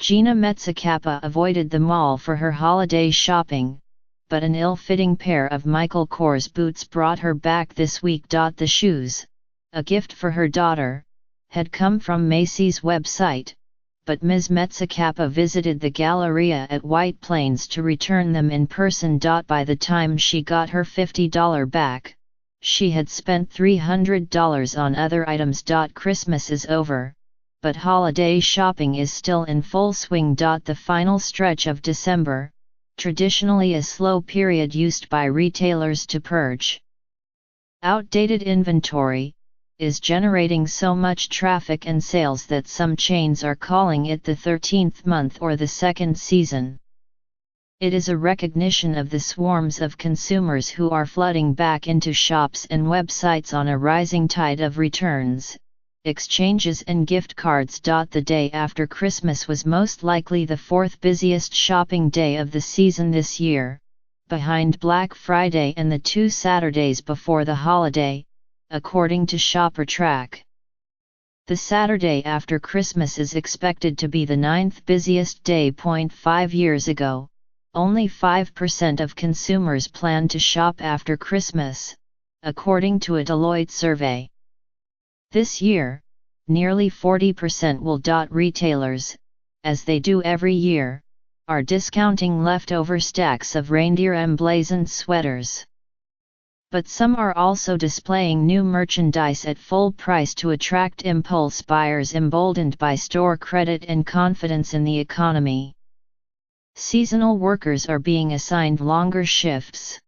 Gina Metzacappa avoided the mall for her holiday shopping, but an ill-fitting pair of Michael Kors boots brought her back this week. The shoes, a gift for her daughter, had come from Macy's website, but Ms. Metzacappa visited the Galleria at White Plains to return them in person. By the time she got her $50 back, she had spent $300 on other items. Christmas is over, but holiday shopping is still in full swing. The final stretch of December, traditionally a slow period used by retailers to purge outdated inventory, is generating so much traffic and sales that some chains are calling it the 13th month or the second season. It is a recognition of the swarms of consumers who are flooding back into shops and websites on a rising tide of returns, exchanges and gift cards. The day after Christmas was most likely the fourth busiest shopping day of the season this year, behind Black Friday and the 2 Saturdays before the holiday, according to ShopperTrack. The Saturday after Christmas is expected to be the 9th busiest day. 5 years ago, only 5% of consumers planned to shop after Christmas, according to a Deloitte survey. This year, nearly 40% will. Retailers, as they do every year, are discounting leftover stacks of reindeer emblazoned sweaters. But some are also displaying new merchandise at full price to attract impulse buyers emboldened by store credit and confidence in the economy. Seasonal workers are being assigned longer shifts.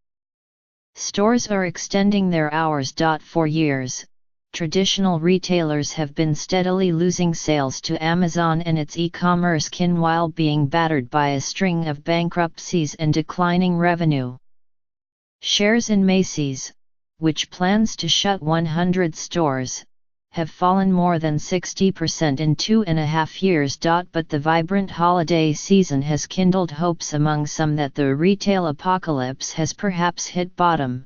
Stores are extending their hours. For years, traditional retailers have been steadily losing sales to Amazon and its e-commerce kin while being battered by a string of bankruptcies and declining revenue. Shares in Macy's, which plans to shut 100 stores, have fallen more than 60% in 2.5 years. But the vibrant holiday season has kindled hopes among some that the retail apocalypse has perhaps hit bottom.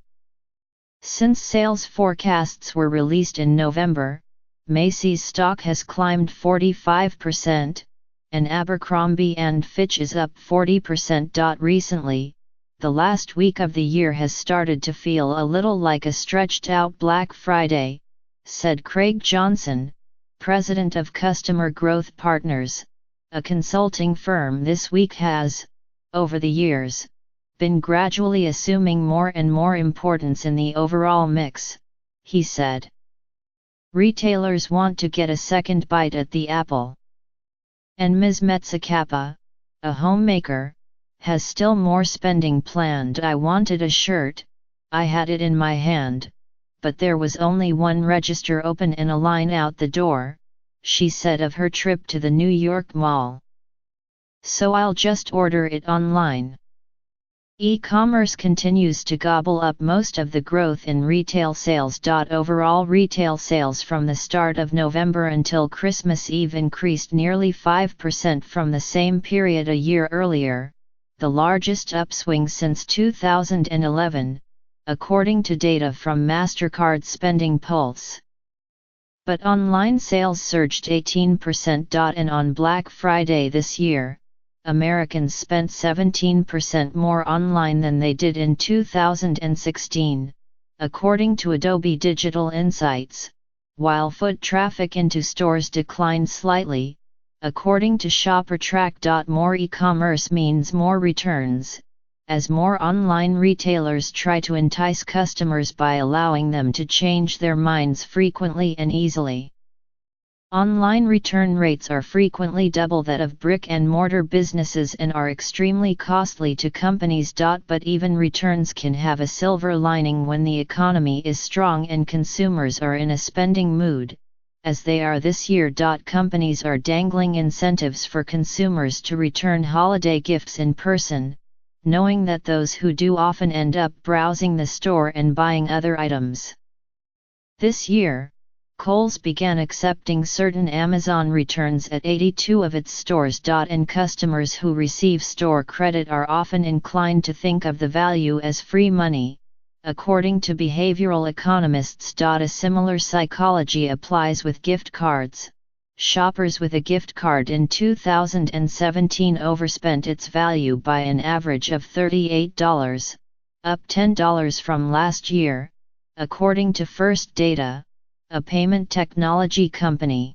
Since sales forecasts were released in November, Macy's stock has climbed 45%, and Abercrombie & Fitch is up 40%. Recently, the last week of the year has started to feel a little like a stretched-out Black Friday, said Craig Johnson, president of Customer Growth Partners, a consulting firm. This week has, over the years, been gradually assuming more and more importance in the overall mix, he said. Retailers want to get a second bite at the apple. And Ms. Metzacappa, a homemaker, has still more spending planned. I wanted a shirt, I had it in my hand, but there was only one register open and a line out the door, she said of her trip to the New York Mall. So I'll just order it online. E-commerce continues to gobble up most of the growth in retail sales. Overall retail sales from the start of November until Christmas Eve increased nearly 5% from the same period a year earlier, the largest upswing since 2011, according to data from MasterCard Spending Pulse. But online sales surged 18%. And on Black Friday this year, Americans spent 17% more online than they did in 2016, according to Adobe Digital Insights, while foot traffic into stores declined slightly, according to ShopperTrack. More e-commerce means more returns, as more online retailers try to entice customers by allowing them to change their minds frequently and easily. Online return rates are frequently double that of brick-and-mortar businesses and are extremely costly to companies. But even returns can have a silver lining when the economy is strong and consumers are in a spending mood, as they are this year. Companies are dangling incentives for consumers to return holiday gifts in person, knowing that those who do often end up browsing the store and buying other items. This year, Kohl's began accepting certain Amazon returns at 82 of its stores. And customers who receive store credit are often inclined to think of the value as free money, according to behavioral economists. A similar psychology applies with gift cards, shoppers with a gift card in 2017 overspent its value by an average of $38, up $10 from last year, according to First Data, a payment technology company.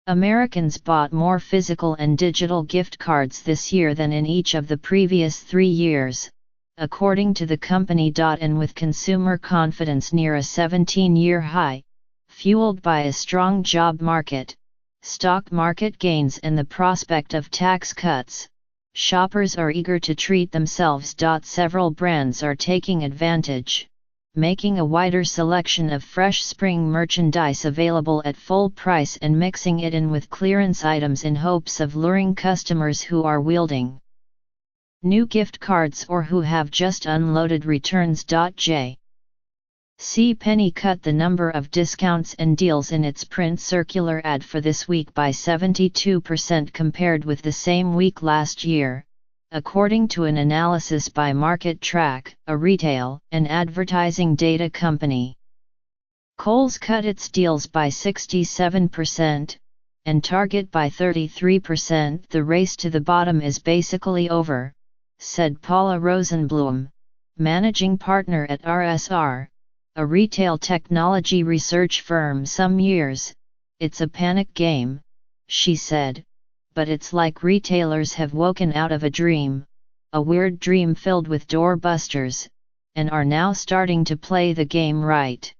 Americans bought more physical and digital gift cards this year than in each of the previous 3 years, according to the company. And with consumer confidence near a 17-year high, fueled by a strong job market, stock market gains and the prospect of tax cuts, shoppers are eager to treat themselves. Several brands are taking advantage, making a wider selection of fresh spring merchandise available at full price and mixing it in with clearance items in hopes of luring customers who are wielding new gift cards or who have just unloaded returns. C. Penny cut the number of discounts and deals in its print circular ad for this week by 72% compared with the same week last year, according to an analysis by Market Track, a retail and advertising data company. Kohl's cut its deals by 67%, and Target by 33%. The race to the bottom is basically over, said Paula Rosenblum, managing partner at RSR, a retail technology research firm. Some years, it's a panic game, she said. But it's like retailers have woken out of a dream, a weird dream filled with doorbusters, and are now starting to play the game right.